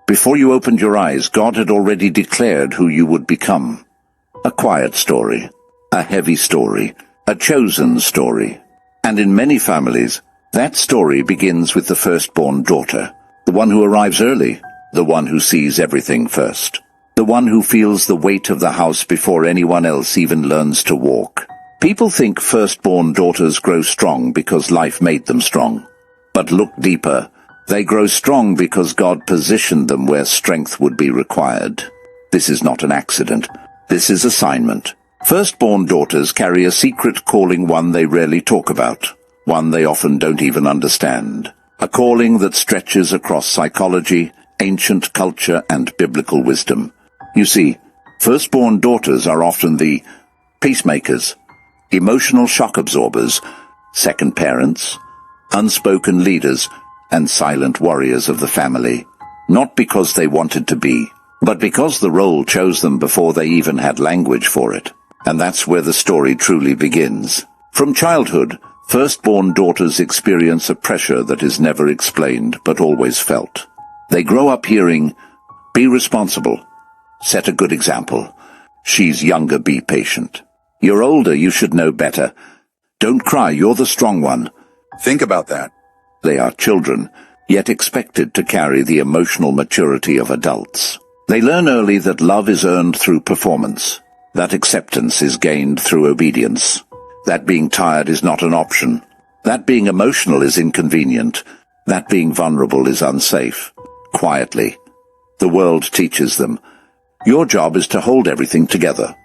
Before you opened your eyes, God had already declared who you would become. A quiet story, a heavy story, a chosen story. And in many families, that story begins with the firstborn daughter, the one who arrives early, the one who sees everything first, the one who feels the weight of the house before anyone else even learns to walk. People think firstborn daughters grow strong because life made them strong. But look deeper. They grow strong because God positioned them where strength would be required. This is not an accident. This is assignment. Firstborn daughters carry a secret calling, one they rarely talk about, one they often don't even understand. A calling that stretches across psychology, ancient culture, and biblical wisdom. You see, firstborn daughters are often the peacemakers, emotional shock absorbers, second parents, unspoken leaders, and silent warriors of the family. Not because they wanted to be, but because the role chose them before they even had language for it. And that's where the story truly begins. From childhood, firstborn daughters experience a pressure that is never explained but always felt. They grow up hearing, "Be responsible. Set a good example. She's younger, be patient. You're older, you should know better. Don't cry, you're the strong one." Think about that. They are children, yet expected to carry the emotional maturity of adults. They learn early that love is earned through performance, that acceptance is gained through obedience, that being tired is not an option, that being emotional is inconvenient, that being vulnerable is unsafe. Quietly, the world teaches them, your job is to hold everything together.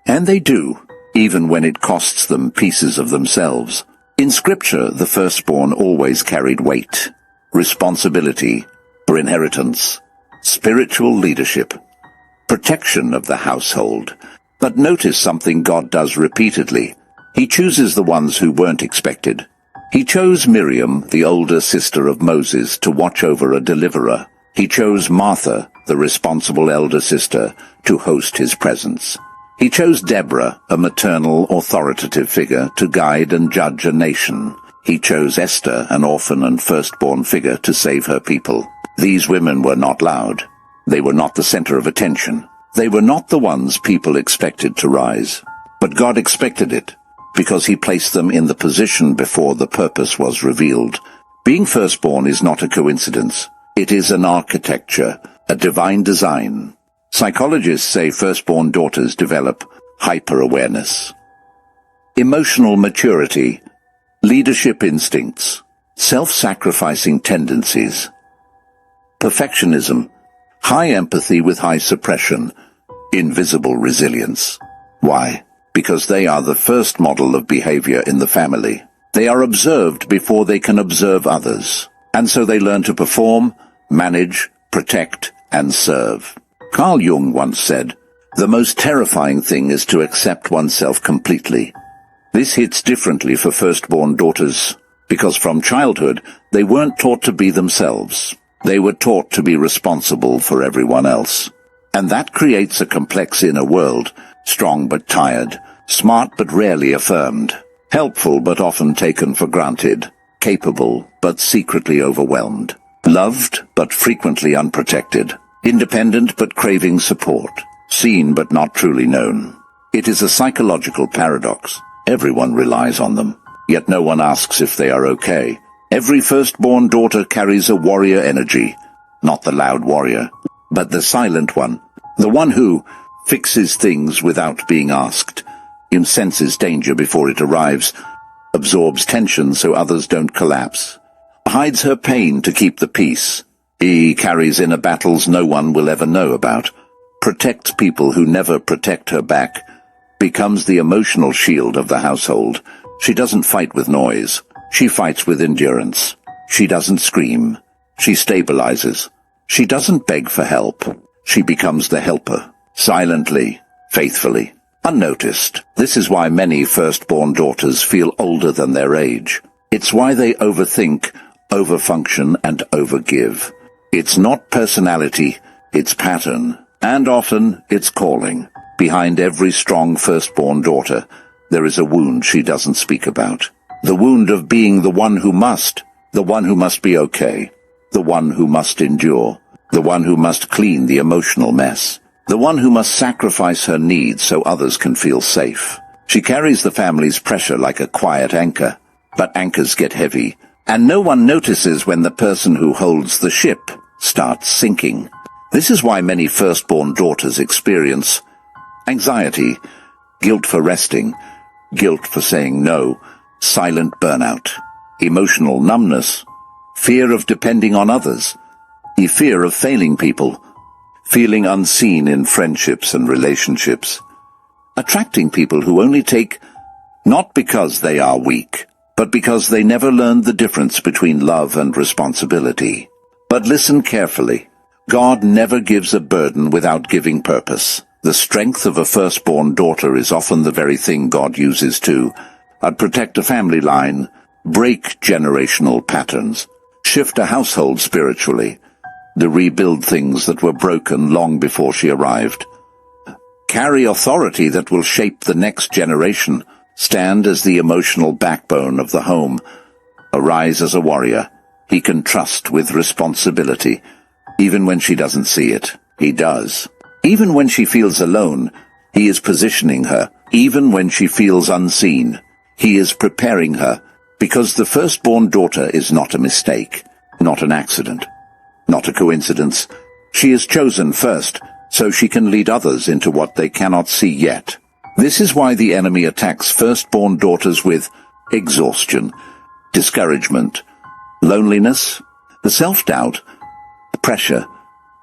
And they do, even when it costs them pieces of themselves. In Scripture, the firstborn always carried weight, responsibility for inheritance, spiritual leadership, protection of the household. But notice something God does repeatedly. He chooses the ones who weren't expected. He chose Miriam, the older sister of Moses, to watch over a deliverer. He chose Martha, the responsible elder sister, to host his presence. He chose Deborah, a maternal, authoritative figure, to guide and judge a nation. He chose Esther, an orphan and firstborn figure, to save her people. These women were not loud. They were not the center of attention. They were not the ones people expected to rise. But God expected it, because he placed them in the position before the purpose was revealed. Being firstborn is not a coincidence. It is an architecture, a divine design. Psychologists say firstborn daughters develop hyper-awareness, emotional maturity, leadership instincts, self-sacrificing tendencies, perfectionism, high empathy with high suppression, invisible resilience. Why? Because they are the first model of behavior in the family. They are observed before they can observe others, and so they learn to perform, manage, protect, and serve. Carl Jung once said, "The most terrifying thing is to accept oneself completely." This hits differently for firstborn daughters, because from childhood, they weren't taught to be themselves. They were taught to be responsible for everyone else. And that creates a complex inner world, strong but tired, smart but rarely affirmed, helpful but often taken for granted, capable but secretly overwhelmed, loved but frequently unprotected, independent but craving support, seen but not truly known. It is a psychological paradox. Everyone relies on them, yet no one asks if they are okay. Every firstborn daughter carries a warrior energy, not the loud warrior, but the silent one, the one who fixes things without being asked, senses danger before it arrives, absorbs tension so others don't collapse, hides her pain to keep the peace. He carries inner battles no one will ever know about, protects people who never protect her back, becomes the emotional shield of the household. She doesn't fight with noise. She fights with endurance. She doesn't scream. She stabilizes. She doesn't beg for help. She becomes the helper, silently, faithfully, unnoticed. This is why many firstborn daughters feel older than their age. It's why they overthink, overfunction, and overgive. It's not personality, it's pattern, and often it's calling. Behind every strong firstborn daughter, there is a wound she doesn't speak about. The wound of being the one who must be okay, the one who must endure, the one who must clean the emotional mess, the one who must sacrifice her needs so others can feel safe. She carries the family's pressure like a quiet anchor, but anchors get heavy, and no one notices when the person who holds the ship starts sinking. This is why many firstborn daughters experience anxiety, guilt for resting, guilt for saying no, silent burnout, emotional numbness, fear of depending on others, the fear of failing people, feeling unseen in friendships and relationships, attracting people who only take not because they are weak, but because they never learned the difference between love and responsibility. But listen carefully. God never gives a burden without giving purpose. The strength of a firstborn daughter is often the very thing God uses to protect a family line, break generational patterns, shift a household spiritually, to rebuild things that were broken long before she arrived, carry authority that will shape the next generation, stand as the emotional backbone of the home, arise as a warrior. He can trust with responsibility. Even when she doesn't see it, he does. Even when she feels alone, he is positioning her. Even when she feels unseen, he is preparing her. Because the firstborn daughter is not a mistake, not an accident, not a coincidence. She is chosen first, so she can lead others into what they cannot see yet. This is why the enemy attacks firstborn daughters with exhaustion, discouragement, loneliness, self-doubt, pressure,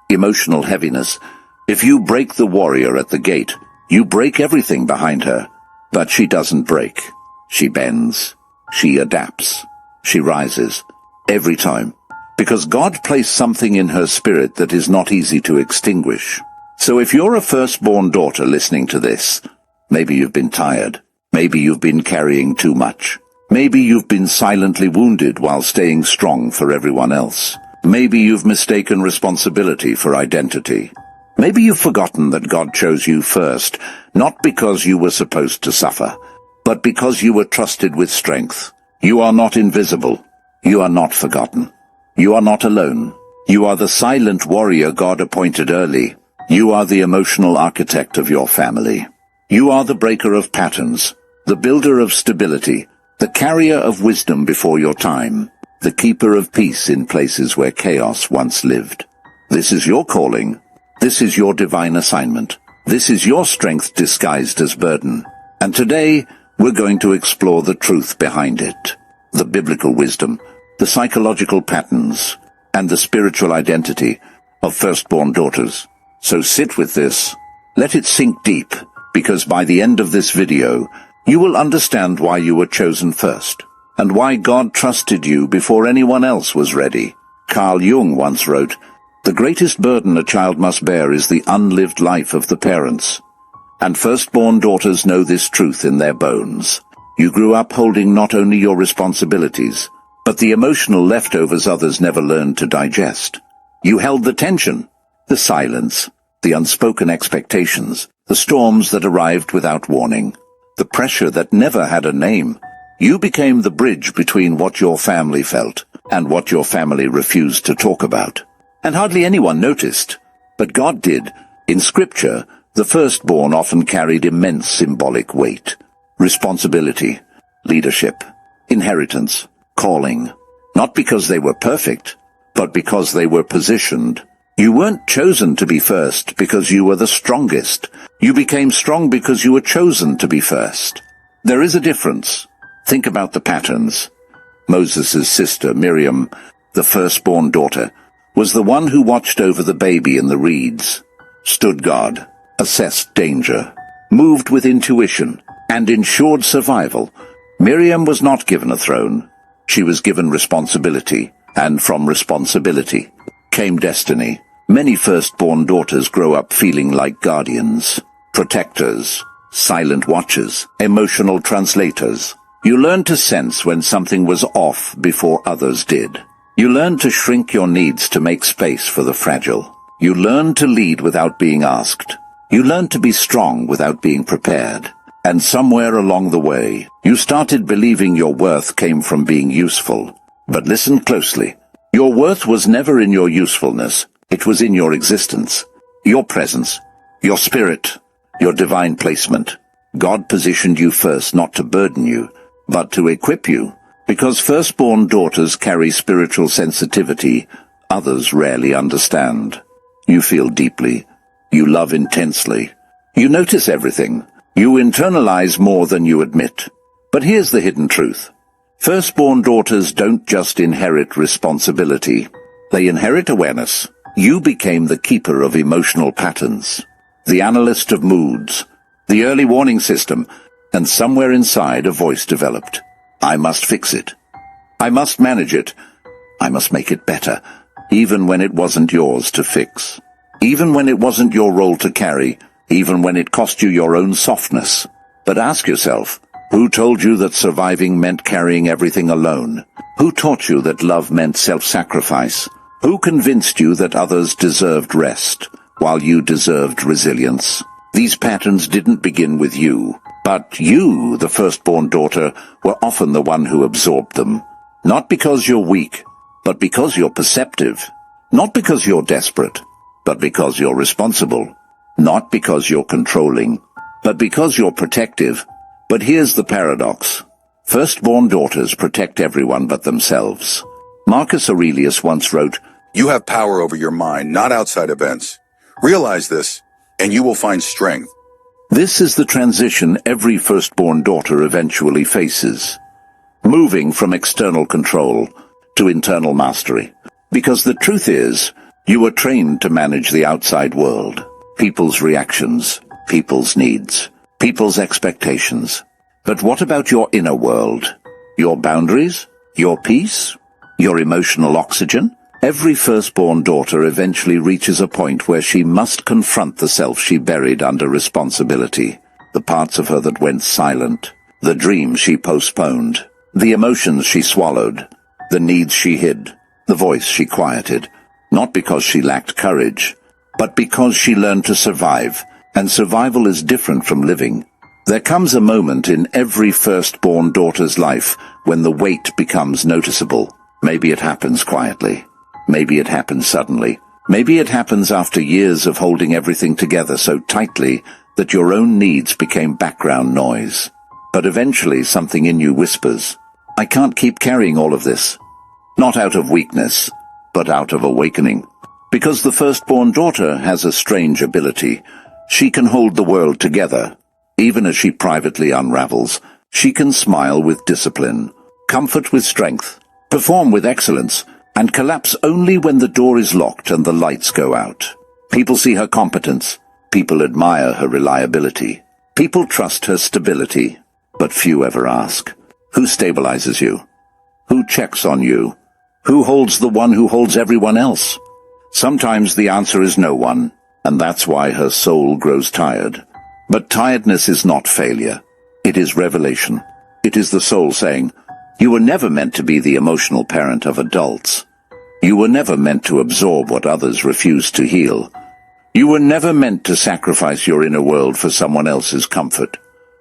emotional heaviness. If you break the warrior at the gate, you break everything behind her. But she doesn't break. She bends. She adapts. She rises. Every time. Because God placed something in her spirit that is not easy to extinguish. So if you're a firstborn daughter listening to this, maybe you've been tired. Maybe you've been carrying too much. Maybe you've been silently wounded while staying strong for everyone else. Maybe you've mistaken responsibility for identity. Maybe you've forgotten that God chose you first, not because you were supposed to suffer, but because you were trusted with strength. You are not invisible. You are not forgotten. You are not alone. You are the silent warrior God appointed early. You are the emotional architect of your family. You are the breaker of patterns, the builder of stability, the carrier of wisdom before your time, the keeper of peace in places where chaos once lived. This is your calling. This is your divine assignment. This is your strength disguised as burden. And today, we're going to explore the truth behind it, the biblical wisdom, the psychological patterns, and the spiritual identity of firstborn daughters. So sit with this. Let it sink deep, because by the end of this video, you will understand why you were chosen first, and why God trusted you before anyone else was ready. Carl Jung once wrote, "The greatest burden a child must bear is the unlived life of the parents." And firstborn daughters know this truth in their bones. You grew up holding not only your responsibilities, but the emotional leftovers others never learned to digest. You held the tension, the silence, the unspoken expectations, the storms that arrived without warning, the pressure that never had a name. You became the bridge between what your family felt and what your family refused to talk about. And hardly anyone noticed, but God did. In Scripture, the firstborn often carried immense symbolic weight. Responsibility, leadership, inheritance, calling. Not because they were perfect, but because they were positioned. You weren't chosen to be first because you were the strongest. You became strong because you were chosen to be first. There is a difference. Think about the patterns. Moses' sister, Miriam, the firstborn daughter, was the one who watched over the baby in the reeds, stood guard, assessed danger, moved with intuition, and ensured survival. Miriam was not given a throne. She was given responsibility, and from responsibility came destiny. Many firstborn daughters grow up feeling like guardians, protectors, silent watchers, emotional translators. You learn to sense when something was off before others did. You learn to shrink your needs to make space for the fragile. You learn to lead without being asked. You learn to be strong without being prepared. And somewhere along the way, you started believing your worth came from being useful. But listen closely. Your worth was never in your usefulness. It was in your existence, your presence, your spirit, your divine placement. God positioned you first not to burden you, but to equip you, because firstborn daughters carry spiritual sensitivity others rarely understand. You feel deeply. You love intensely. You notice everything. You internalize more than you admit. But here's the hidden truth. Firstborn daughters don't just inherit responsibility. They inherit awareness. You became the keeper of emotional patterns, the analyst of moods, the early warning system, and somewhere inside a voice developed. I must fix it. I must manage it. I must make it better, even when it wasn't yours to fix. Even when it wasn't your role to carry, even when it cost you your own softness. But ask yourself, who told you that surviving meant carrying everything alone? Who taught you that love meant self-sacrifice? Who convinced you that others deserved rest, while you deserved resilience? These patterns didn't begin with you, but you, the firstborn daughter, were often the one who absorbed them. Not because you're weak, but because you're perceptive. Not because you're desperate, but because you're responsible. Not because you're controlling, but because you're protective. But here's the paradox. Firstborn daughters protect everyone but themselves. Marcus Aurelius once wrote, "You have power over your mind, not outside events. Realize this, and you will find strength." This is the transition every firstborn daughter eventually faces. Moving from external control to internal mastery. Because the truth is, you were trained to manage the outside world. People's reactions, people's needs, people's expectations. But what about your inner world? Your boundaries? Your peace? Your emotional oxygen? Every firstborn daughter eventually reaches a point where she must confront the self she buried under responsibility, the parts of her that went silent, the dreams she postponed, the emotions she swallowed, the needs she hid, the voice she quieted, not because she lacked courage, but because she learned to survive, and survival is different from living. There comes a moment in every firstborn daughter's life when the weight becomes noticeable. Maybe it happens quietly. Maybe it happens suddenly. Maybe it happens after years of holding everything together so tightly that your own needs became background noise. But eventually something in you whispers, I can't keep carrying all of this. Not out of weakness, but out of awakening. Because the firstborn daughter has a strange ability. She can hold the world together. Even as she privately unravels, she can smile with discipline, comfort with strength, perform with excellence, and collapse only when the door is locked and the lights go out. People see her competence. People admire her reliability. People trust her stability. But few ever ask, who stabilizes you? Who checks on you? Who holds the one who holds everyone else? Sometimes the answer is no one, and that's why her soul grows tired. But tiredness is not failure. It is revelation. It is the soul saying, you were never meant to be the emotional parent of adults. You were never meant to absorb what others refuse to heal. You were never meant to sacrifice your inner world for someone else's comfort.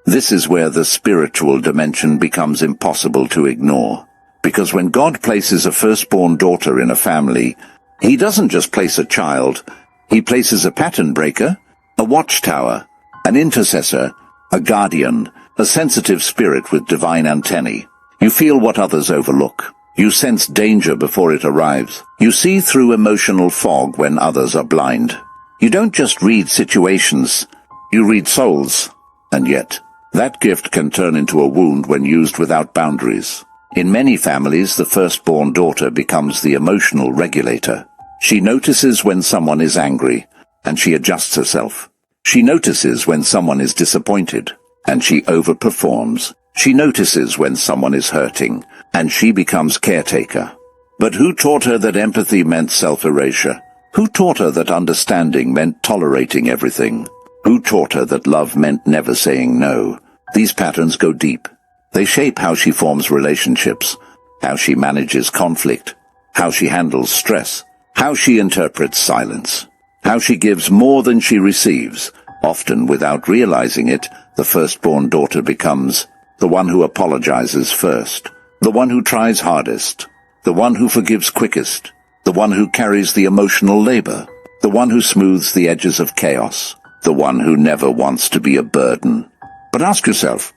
This is where the spiritual dimension becomes impossible to ignore. Because when God places a firstborn daughter in a family, He doesn't just place a child, He places a pattern breaker, a watchtower, an intercessor, a guardian, a sensitive spirit with divine antennae. You feel what others overlook. You sense danger before it arrives. You see through emotional fog when others are blind. You don't just read situations, you read souls. And yet, that gift can turn into a wound when used without boundaries. In many families, the firstborn daughter becomes the emotional regulator. She notices when someone is angry, and she adjusts herself. She notices when someone is disappointed, and she overperforms. She notices when someone is hurting, and she becomes caretaker. But who taught her that empathy meant self-erasure? Who taught her that understanding meant tolerating everything? Who taught her that love meant never saying no? These patterns go deep. They shape how she forms relationships, how she manages conflict, how she handles stress, how she interprets silence, how she gives more than she receives. Often without realizing it, the firstborn daughter becomes the one who apologizes first, the one who tries hardest, the one who forgives quickest, the one who carries the emotional labor, the one who smooths the edges of chaos, the one who never wants to be a burden. But ask yourself,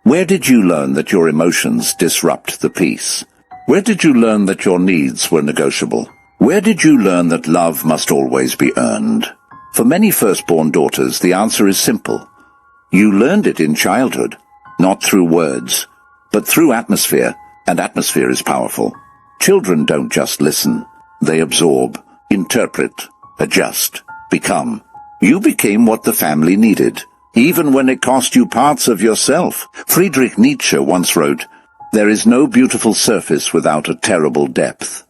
where did you learn that your emotions disrupt the peace? Where did you learn that your needs were negotiable? Where did you learn that love must always be earned? For many firstborn daughters, the answer is simple. You learned it in childhood, not through words, but through atmosphere, and atmosphere is powerful. Children don't just listen. They absorb, interpret, adjust, become. You became what the family needed, even when it cost you parts of yourself. Friedrich Nietzsche once wrote, "There is no beautiful surface without a terrible depth."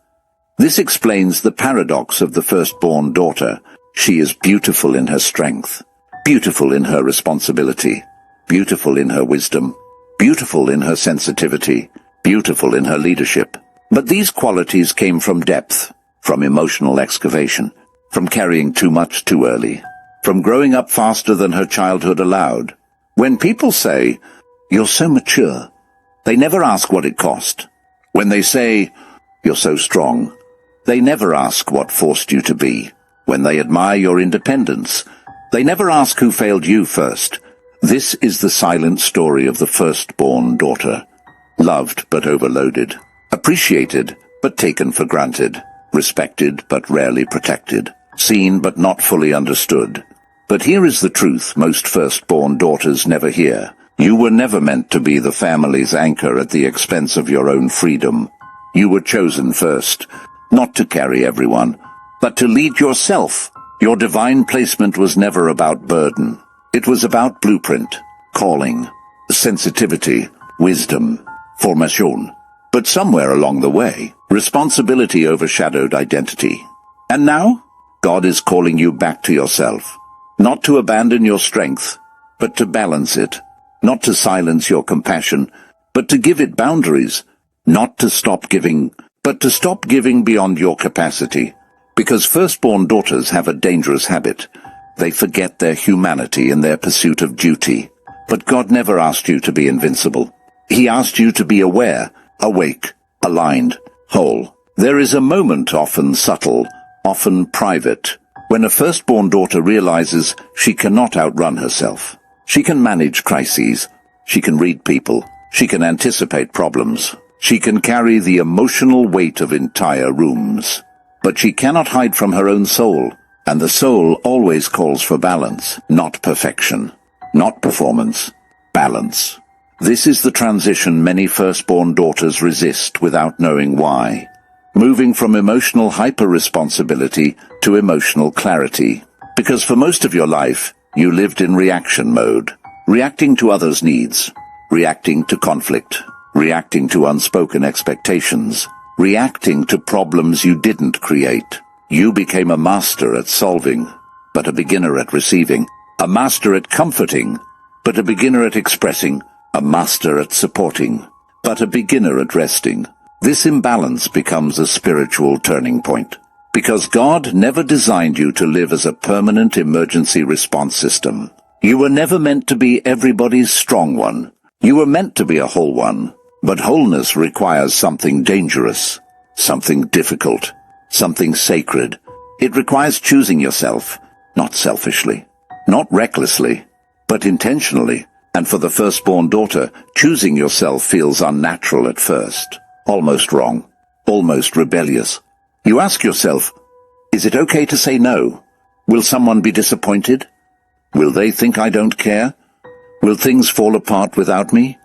This explains the paradox of the firstborn daughter. She is beautiful in her strength, beautiful in her responsibility, beautiful in her wisdom, beautiful in her sensitivity, beautiful in her leadership. But these qualities came from depth, from emotional excavation, from carrying too much too early, from growing up faster than her childhood allowed. When people say, "You're so mature," they never ask what it cost. When they say, "You're so strong," they never ask what forced you to be. When they admire your independence, they never ask who failed you first. This is the silent story of the firstborn daughter. Loved but overloaded, appreciated but taken for granted, respected but rarely protected, seen but not fully understood. But here is the truth most firstborn daughters never hear. You were never meant to be the family's anchor at the expense of your own freedom. You were chosen first, not to carry everyone, but to lead yourself. Your divine placement was never about burden. It was about blueprint, calling, sensitivity, wisdom, formation. But somewhere along the way, responsibility overshadowed identity. And now, God is calling you back to yourself. Not to abandon your strength, but to balance it. Not to silence your compassion, but to give it boundaries. Not to stop giving, but to stop giving beyond your capacity. Because firstborn daughters have a dangerous habit. They forget their humanity in their pursuit of duty. But God never asked you to be invincible. He asked you to be aware, awake, aligned, whole. There is a moment, often subtle, often private, when a firstborn daughter realizes she cannot outrun herself. She can manage crises. She can read people. She can anticipate problems. She can carry the emotional weight of entire rooms. But she cannot hide from her own soul, and the soul always calls for balance, not perfection, not performance, balance. This is the transition many firstborn daughters resist without knowing why. Moving from emotional hyper-responsibility to emotional clarity. Because for most of your life, you lived in reaction mode, reacting to others' needs, reacting to conflict, reacting to unspoken expectations, reacting to problems you didn't create. You became a master at solving, but a beginner at receiving, a master at comforting, but a beginner at expressing, a master at supporting, but a beginner at resting. This imbalance becomes a spiritual turning point. Because God never designed you to live as a permanent emergency response system. You were never meant to be everybody's strong one. You were meant to be a whole one. But wholeness requires something dangerous, something difficult, something sacred. It requires choosing yourself, not selfishly, not recklessly, but intentionally. And for the firstborn daughter, choosing yourself feels unnatural at first, almost wrong, almost rebellious. You ask yourself, is it okay to say no? Will someone be disappointed? Will they think I don't care? Will things fall apart without me?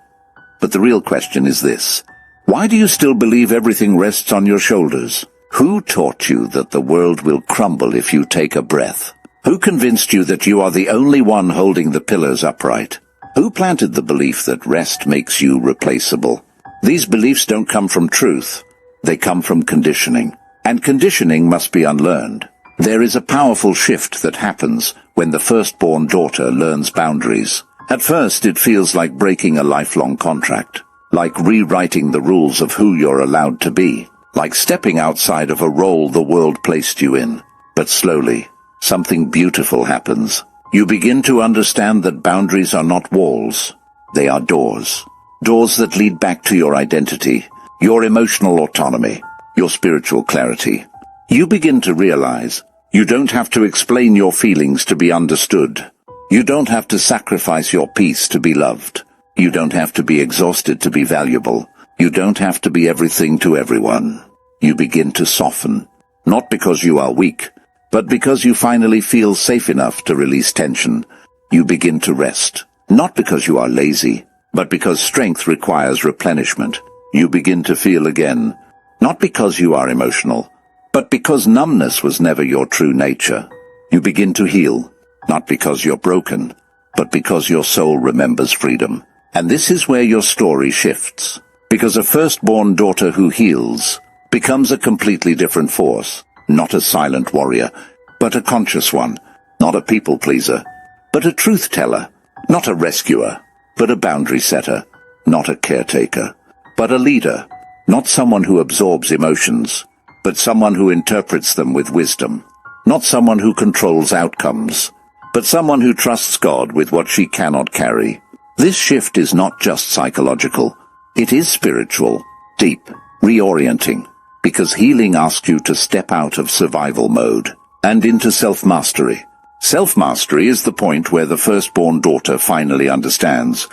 But the real question is this. Why do you still believe everything rests on your shoulders? Who taught you that the world will crumble if you take a breath? Who convinced you that you are the only one holding the pillars upright? Who planted the belief that rest makes you replaceable? These beliefs don't come from truth. They come from conditioning. And conditioning must be unlearned. There is a powerful shift that happens when the firstborn daughter learns boundaries. At first, it feels like breaking a lifelong contract, like rewriting the rules of who you're allowed to be, like stepping outside of a role the world placed you in. But slowly, something beautiful happens. You begin to understand that boundaries are not walls. They are doors. Doors that lead back to your identity, your emotional autonomy, your spiritual clarity. You begin to realize you don't have to explain your feelings to be understood. You don't have to sacrifice your peace to be loved. You don't have to be exhausted to be valuable. You don't have to be everything to everyone. You begin to soften, not because you are weak, but because you finally feel safe enough to release tension. You begin to rest, not because you are lazy, but because strength requires replenishment. You begin to feel again, not because you are emotional, but because numbness was never your true nature. You begin to heal, not because you're broken, but because your soul remembers freedom. And this is where your story shifts, because a firstborn daughter who heals becomes a completely different force, not a silent warrior, but a conscious one, not a people pleaser, but a truth teller, not a rescuer, but a boundary setter, not a caretaker, but a leader, not someone who absorbs emotions, but someone who interprets them with wisdom, not someone who controls outcomes, but someone who trusts God with what she cannot carry. This shift is not just psychological, it is spiritual, deep, reorienting, because healing asks you to step out of survival mode and into self-mastery. Self-mastery is the point where the firstborn daughter finally understands,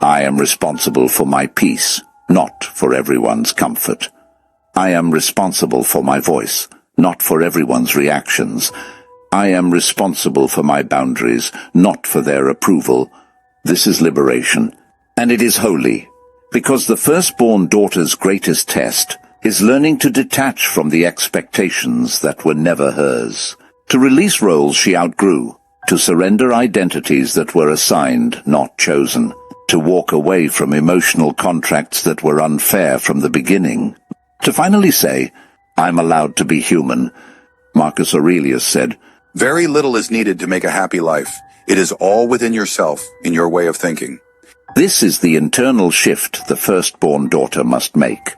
I am responsible for my peace, not for everyone's comfort. I am responsible for my voice, not for everyone's reactions. I am responsible for my boundaries, not for their approval. This is liberation, and it is holy, because the firstborn daughter's greatest test is learning to detach from the expectations that were never hers, to release roles she outgrew, to surrender identities that were assigned, not chosen, to walk away from emotional contracts that were unfair from the beginning, to finally say, I'm allowed to be human. Marcus Aurelius said, Very little is needed to make a happy life. It is all within yourself, in your way of thinking. This is the internal shift the firstborn daughter must make.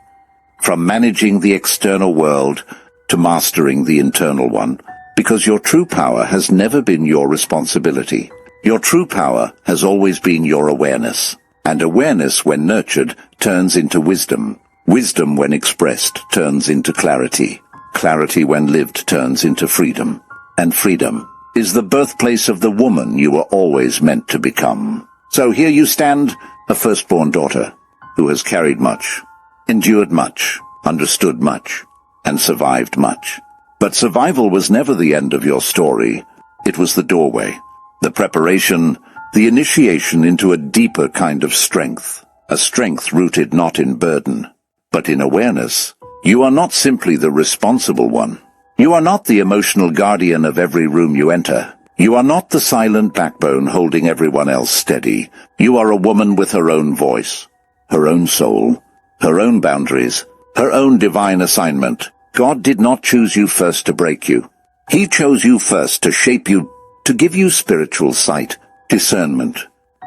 From managing the external world to mastering the internal one, because your true power has never been your responsibility. Your true power has always been your awareness, and awareness, when nurtured, turns into wisdom. Wisdom, when expressed, turns into clarity. Clarity, when lived, turns into freedom. And freedom is the birthplace of the woman you were always meant to become. So here you stand, a firstborn daughter, who has carried much, endured much, understood much, and survived much. But survival was never the end of your story. It was the doorway, the preparation, the initiation into a deeper kind of strength, a strength rooted not in burden, but in awareness. You are not simply the responsible one. You are not the emotional guardian of every room you enter. You are not the silent backbone holding everyone else steady. You are a woman with her own voice, her own soul, her own boundaries, her own divine assignment. God did not choose you first to break you. He chose you first to shape you, to give you spiritual sight, discernment,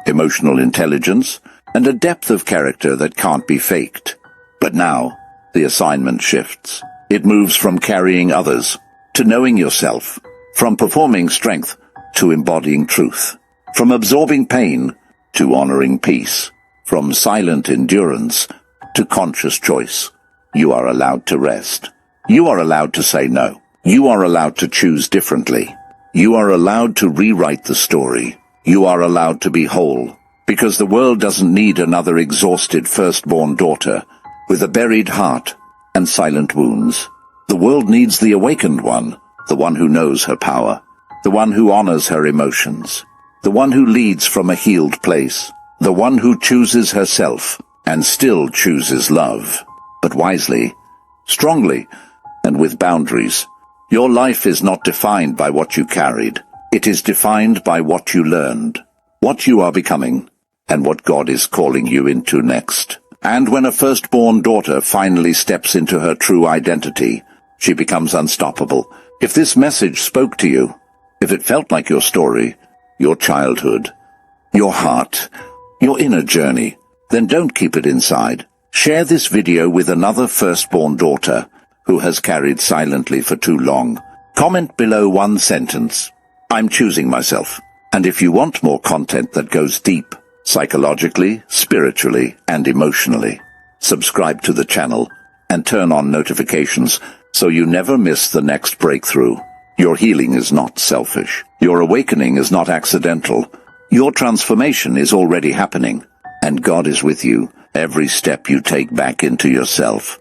emotional intelligence, and a depth of character that can't be faked. But now, the assignment shifts. It moves from carrying others to knowing yourself, from performing strength to embodying truth, from absorbing pain to honoring peace, from silent endurance to conscious choice. You are allowed to rest. You are allowed to say no. You are allowed to choose differently. You are allowed to rewrite the story. You are allowed to be whole, because the world doesn't need another exhausted firstborn daughter with a buried heart and silent wounds. The world needs the awakened one, the one who knows her power, the one who honors her emotions, the one who leads from a healed place, the one who chooses herself and still chooses love, but wisely, strongly, and with boundaries. Your life is not defined by what you carried. It is defined by what you learned, what you are becoming, and what God is calling you into next. And when a firstborn daughter finally steps into her true identity, she becomes unstoppable. If this message spoke to you, if it felt like your story, your childhood, your heart, your inner journey, then don't keep it inside. Share this video with another firstborn daughter who has carried silently for too long. Comment below one sentence, I'm choosing myself. And if you want more content that goes deep, psychologically, spiritually, and emotionally, subscribe to the channel and turn on notifications so you never miss the next breakthrough. Your healing is not selfish. Your awakening is not accidental. Your transformation is already happening, and God is with you every step you take back into yourself.